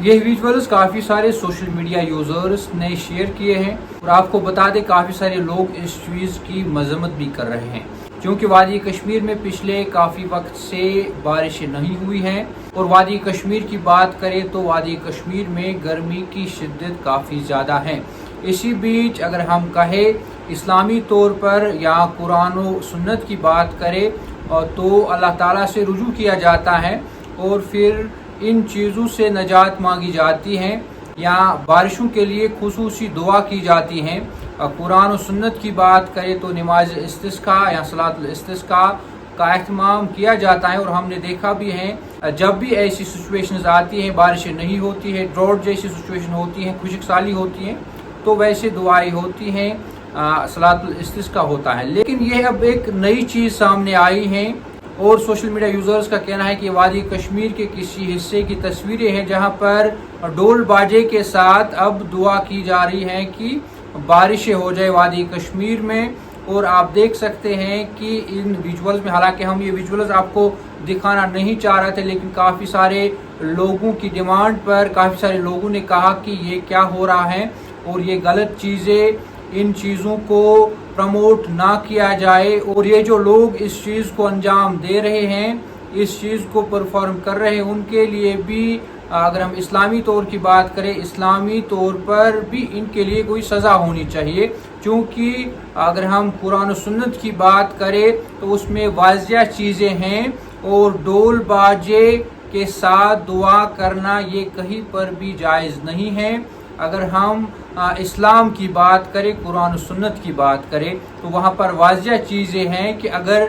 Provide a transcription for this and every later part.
یہ ویژولز کافی سارے social media users نے شیئر کیے ہیں اور آپ کو بتا دیں کافی سارے لوگ اس چیز کی مذمت بھی کر رہے ہیں کیونکہ وادی کشمیر میں پچھلے کافی وقت سے بارشیں نہیں ہوئی ہیں اور وادی کشمیر کی بات کریں تو وادی کشمیر میں گرمی کی شدت کافی زیادہ ہے۔ اسی بیچ اگر ہم کہیں اسلامی طور پر یا قرآن و سنت کی بات کریں تو اللہ تعالیٰ سے رجوع کیا جاتا ہے اور پھر ان چیزوں سے نجات مانگی جاتی ہے یا بارشوں کے لیے خصوصی دعا کی جاتی ہے۔ قرآن و سنت کی بات کریں تو نماز استسقاء یا صلاۃ الاستسقاء کا اہتمام کیا جاتا ہے اور ہم نے دیکھا بھی ہے جب بھی ایسی سچویشنز آتی ہیں، بارشیں نہیں ہوتی ہیں، ڈراؤٹ جیسی سچویشن ہوتی ہیں، خشک سالی ہوتی ہیں تو ویسے دعائیں ہوتی ہیں، صلاۃ الاستسقاء ہوتا ہے۔ لیکن یہ اب ایک نئی چیز سامنے آئی ہے اور سوشل میڈیا یوزرز کا کہنا ہے کہ وادی کشمیر کے کسی حصے کی تصویریں ہیں جہاں پر ڈول باجے کے ساتھ اب دعا کی جا رہی ہے کہ بارشیں ہو جائے وادی کشمیر میں۔ اور آپ دیکھ سکتے ہیں کہ ان ویژولز میں، حالانکہ ہم یہ ویژولز آپ کو دکھانا نہیں چاہ رہے تھے، لیکن کافی سارے لوگوں کی ڈیمانڈ پر کافی سارے لوگوں نے کہا کہ یہ کیا ہو رہا ہے اور یہ غلط چیزیں، ان چیزوں کو پروموٹ نہ کیا جائے اور یہ جو لوگ اس چیز کو انجام دے رہے ہیں، اس چیز کو پرفارم کر رہے ہیں، ان کے لیے بھی اگر ہم اسلامی طور کی بات کریں، اسلامی طور پر بھی ان کے لیے کوئی سزا ہونی چاہیے، کیونکہ اگر ہم قرآن و سنت کی بات کریں تو اس میں واضح چیزیں ہیں اور ڈول باجے کے ساتھ دعا کرنا یہ کہیں پر بھی جائز نہیں ہے۔ اگر ہم اسلام کی بات کریں، قرآن و سنت کی بات کریں تو وہاں پر واضح چیزیں ہیں کہ اگر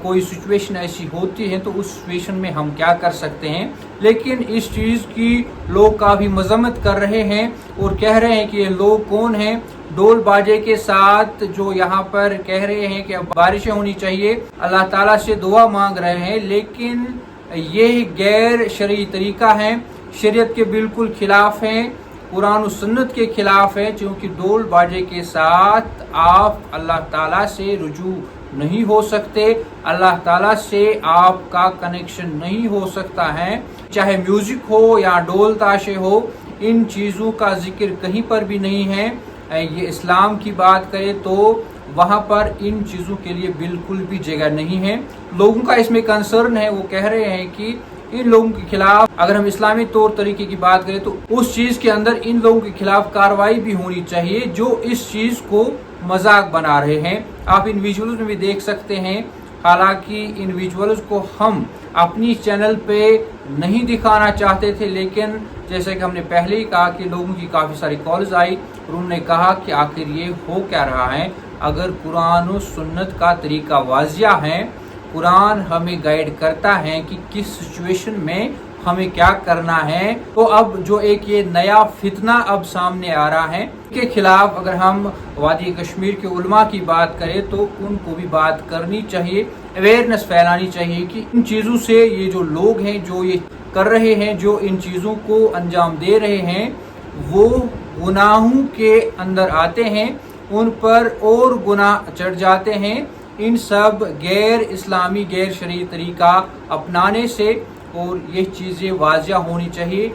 کوئی سچویشن ایسی ہوتی ہے تو اس سچویشن میں ہم کیا کر سکتے ہیں۔ لیکن اس چیز کی لوگ کافی مذمت کر رہے ہیں اور کہہ رہے ہیں کہ یہ لوگ کون ہیں، ڈول باجے کے ساتھ جو یہاں پر کہہ رہے ہیں کہ اب بارشیں ہونی چاہیے، اللہ تعالیٰ سے دعا مانگ رہے ہیں، لیکن یہ غیر شرعی طریقہ ہے، شریعت کے بالکل خلاف ہے، قرآن و سنت کے خلاف ہے، کیونکہ ڈول باجے کے ساتھ آپ اللہ تعالیٰ سے رجوع نہیں ہو سکتے، اللہ تعالیٰ سے آپ کا کنیکشن نہیں ہو سکتا ہے، چاہے میوزک ہو یا ڈول تاشے ہو، ان چیزوں کا ذکر کہیں پر بھی نہیں ہے۔ یہ اسلام کی بات کرے تو وہاں پر ان چیزوں کے لیے بالکل بھی جگہ نہیں ہے۔ لوگوں کا اس میں کنسرن ہے، وہ کہہ رہے ہیں کہ ان لوگوں کے خلاف اگر ہم اسلامی طور طریقے کی بات کریں تو اس چیز کے اندر ان لوگوں کے خلاف کارروائی بھی ہونی چاہیے جو اس چیز کو مذاق بنا رہے ہیں۔ آپ ان ویژولز میں بھی دیکھ سکتے ہیں، حالانکہ ان ویژولز کو ہم اپنی چینل پہ نہیں دکھانا چاہتے تھے، لیکن جیسے کہ ہم نے پہلے ہی کہا کہ لوگوں کی کافی ساری کالز آئی اور انہوں نے کہا کہ آخر یہ ہو کیا رہا ہے۔ اگر قرآن و سنت کا طریقہ واضح ہے، قرآن ہمیں گائیڈ کرتا ہے کہ کس سچویشن میں ہمیں کیا کرنا ہے، تو اب جو ایک یہ نیا فتنہ اب سامنے آ رہا ہے کے خلاف اگر ہم وادی کشمیر کے علماء کی بات کریں تو ان کو بھی بات کرنی چاہیے، اویئرنیس پھیلانی چاہیے کہ ان چیزوں سے یہ جو لوگ ہیں جو یہ کر رہے ہیں، جو ان چیزوں کو انجام دے رہے ہیں، وہ گناہوں کے اندر آتے ہیں، ان پر اور گناہ چڑھ جاتے ہیں ان سب غیر اسلامی غیر شرعی طریقہ اپنانے سے، اور یہ چیزیں واضح ہونی چاہیے۔